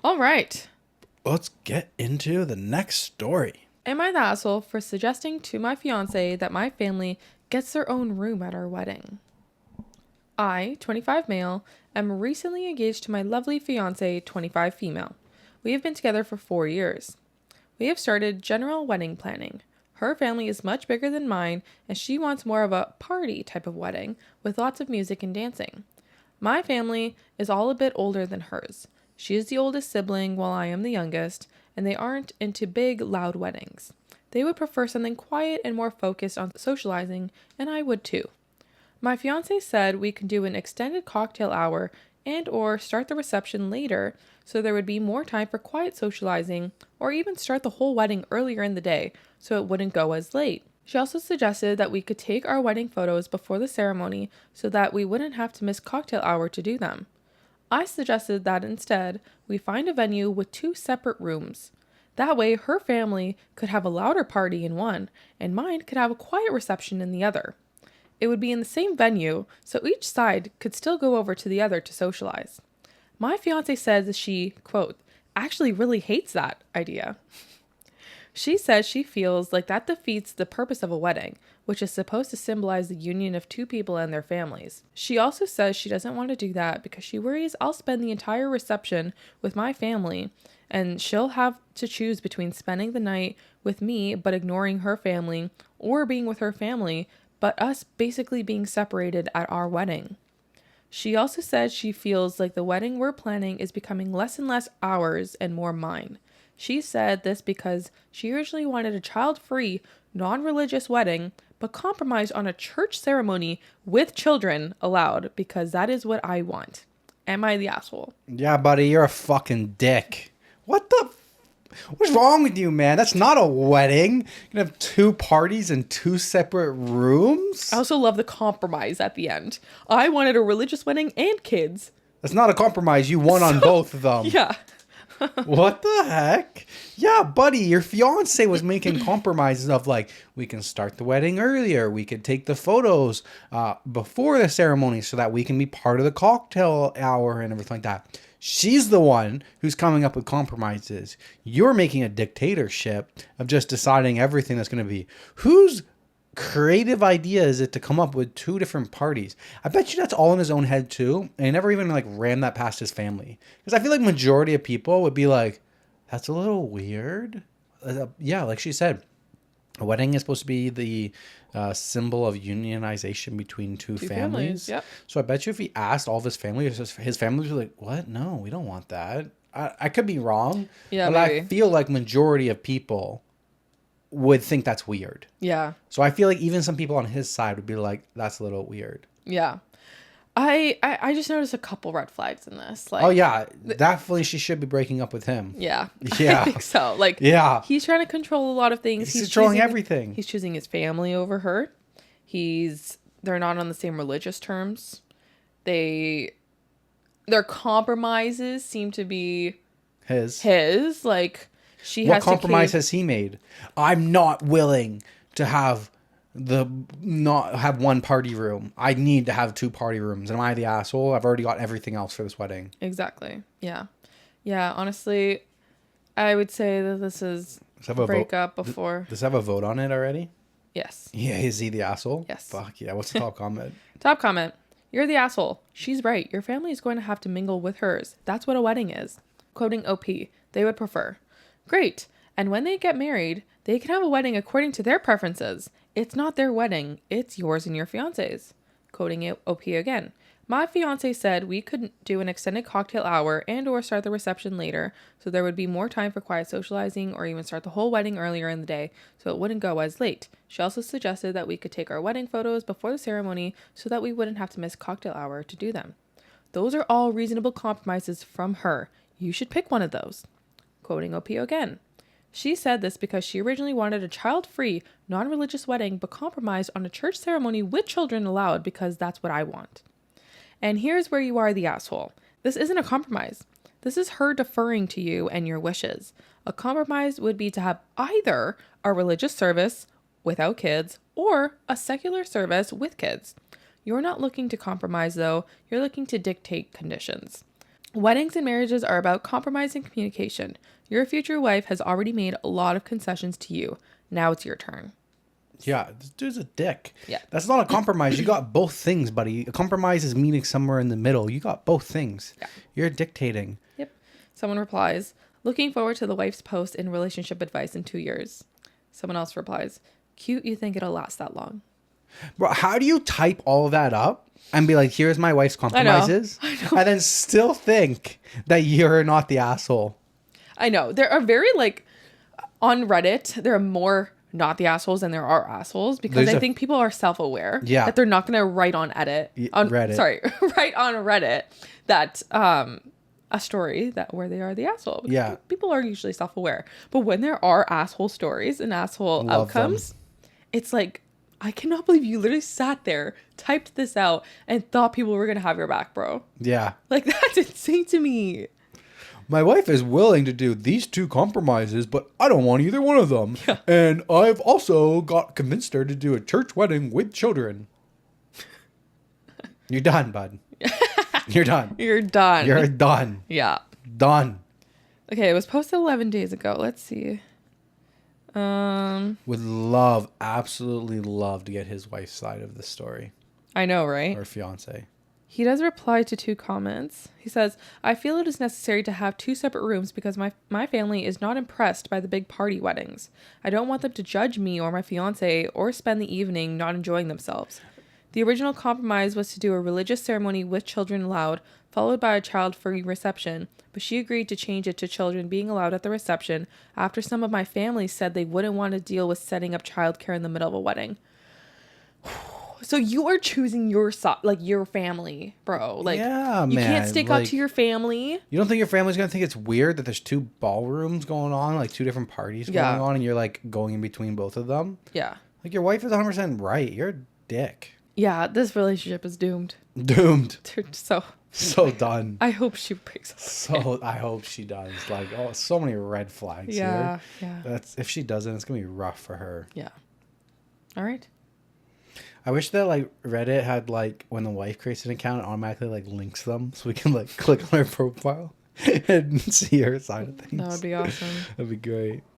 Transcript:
All right. Let's get into the next story. Am I the asshole for suggesting to my fiance that my family gets their own room at our wedding? I, 25 male, am recently engaged to my lovely fiance, 25 female. We have been together for 4 years. We have started general wedding planning. Her family is much bigger than mine, and she wants more of a party type of wedding with lots of music and dancing. My family is all a bit older than hers. She is the oldest sibling while I am the youngest, and they aren't into big, loud weddings. They would prefer something quiet and more focused on socializing, and I would too. My fiance said we could do an extended cocktail hour and or start the reception later so there would be more time for quiet socializing, or even start the whole wedding earlier in the day so it wouldn't go as late. She also suggested that we could take our wedding photos before the ceremony so that we wouldn't have to miss cocktail hour to do them. I suggested that instead we find a venue with 2 separate rooms. That way her family could have a louder party in one and mine could have a quiet reception in the other. It would be in the same venue, so each side could still go over to the other to socialize. My fiance says she, quote, actually really hates that idea. She says she feels like that defeats the purpose of a wedding, which is supposed to symbolize the union of 2 people and their families. She also says she doesn't want to do that because she worries I'll spend the entire reception with my family and she'll have to choose between spending the night with me but ignoring her family, or being with her family but us basically being separated at our wedding. She also said she feels like the wedding we're planning is becoming less and less ours and more mine. She said this because she originally wanted a child-free, non-religious wedding, but compromised on a church ceremony with children allowed because that is what I want. Am I the asshole? Yeah, buddy, you're a fucking dick. What's wrong with you, man? That's not a wedding. You're gonna have 2 parties in 2 separate rooms? I also love the compromise at the end. I wanted a religious wedding and kids. That's not a compromise. You won on both of them. Yeah. What the heck? Yeah, buddy, your fiance was making compromises of like, we can start the wedding earlier. We could take the photos before the ceremony so that we can be part of the cocktail hour and everything like that. She's the one who's coming up with compromises. You're making a dictatorship of just deciding everything that's going to be. Whose creative idea is it to come up with 2 different parties? I bet you that's all in his own head too. And he never even like ran that past his family. Because I feel like majority of people would be like, that's a little weird. Yeah, like she said, a wedding is supposed to be the symbol of unionization between two families. Yep. So I bet you if he asked all of his family would be like, what? No, we don't want that. I could be wrong. Yeah, but maybe. I feel like majority of people would think that's weird. Yeah. So I feel like even some people on his side would be like, that's a little weird. Yeah. I just noticed a couple red flags in this. Like, oh yeah, definitely she should be breaking up with him. Yeah. Yeah. I think so. Like, yeah, he's trying to control a lot of things. He's controlling everything. He's choosing his family over her. They're not on the same religious terms. Their compromises seem to be his. Like, what compromise has he made? I'm not willing to have one party room. I need to have 2 party rooms. Am I the asshole? I've already got everything else for this wedding. Exactly. Yeah. Yeah. Honestly, I would say that this is breakup before. Does it have a vote on it already? Yes. Yeah. Is he the asshole? Yes. Fuck yeah. What's the top comment? Top comment. You're the asshole. She's right. Your family is going to have to mingle with hers. That's what a wedding is. Quoting OP. They would prefer. Great. And when they get married, they can have a wedding according to their preferences. It's not their wedding. It's yours and your fiance's. Quoting OP again. My fiance said we could do an extended cocktail hour and or start the reception later so there would be more time for quiet socializing, or even start the whole wedding earlier in the day so it wouldn't go as late. She also suggested that we could take our wedding photos before the ceremony so that we wouldn't have to miss cocktail hour to do them. Those are all reasonable compromises from her. You should pick one of those. Quoting OP again. She said this because she originally wanted a child-free, non-religious wedding, but compromised on a church ceremony with children allowed because that's what I want. And here's where you are the asshole. This isn't a compromise. This is her deferring to you and your wishes. A compromise would be to have either a religious service without kids or a secular service with kids. You're not looking to compromise, though. You're looking to dictate conditions. Weddings and marriages are about compromise and communication. Your future wife has already made a lot of concessions to you. Now it's your turn. Yeah, this dude's a dick. Yeah. That's not a compromise. You got both things, buddy. A compromise is meeting somewhere in the middle. You got both things. Yeah. You're dictating. Yep. Someone replies, looking forward to the wife's post in relationship advice in 2 years. Someone else replies, cute, you think it'll last that long. Bro, how do you type all of that up and be like, here's my wife's compromises? I know. And then still think that you're not the asshole. I know. There are very, like, on Reddit, there are more not the assholes than there are assholes because I think people are self-aware that they're not going to write on Reddit. Write on Reddit that a story that where they are the asshole. Because people are usually self-aware. But when there are asshole stories and asshole outcomes, it's like, I cannot believe you literally sat there, typed this out, and thought people were going to have your back, bro. Yeah. Like, that's insane to me. My wife is willing to do these 2 compromises, but I don't want either one of them. Yeah. And I've also convinced her to do a church wedding with children. You're done, bud. You're done. You're done. You're done. Yeah. Done. Okay, it was posted 11 days ago. Let's see. Would love, absolutely love to get his wife's side of the story. I know, right? Or fiance. He does reply to 2 comments. He says, I feel it is necessary to have 2 separate rooms because my family is not impressed by the big party weddings. I don't want them to judge me or my fiance or spend the evening not enjoying themselves. The original compromise was to do a religious ceremony with children allowed, followed by a child-free reception, but she agreed to change it to children being allowed at the reception after some of my family said they wouldn't want to deal with setting up childcare in the middle of a wedding. So you are choosing your your family, bro. Like, yeah, you man. Can't stick up to your family. You don't think your family's gonna think it's weird that there's 2 ballrooms going on, like 2 different parties going on, and you're like going in between both of them? Yeah. Like, your wife is 100% right. You're a dick. Yeah, this relationship is doomed. Doomed. So done. I hope she breaks up. I hope she does. Like, oh, so many red flags here. Yeah. If she doesn't, it's gonna be rough for her. Yeah. All right. I wish that like Reddit had like when the wife creates an account, it automatically like links them so we can like click on her profile and see her side of things. That would be awesome. That'd be great.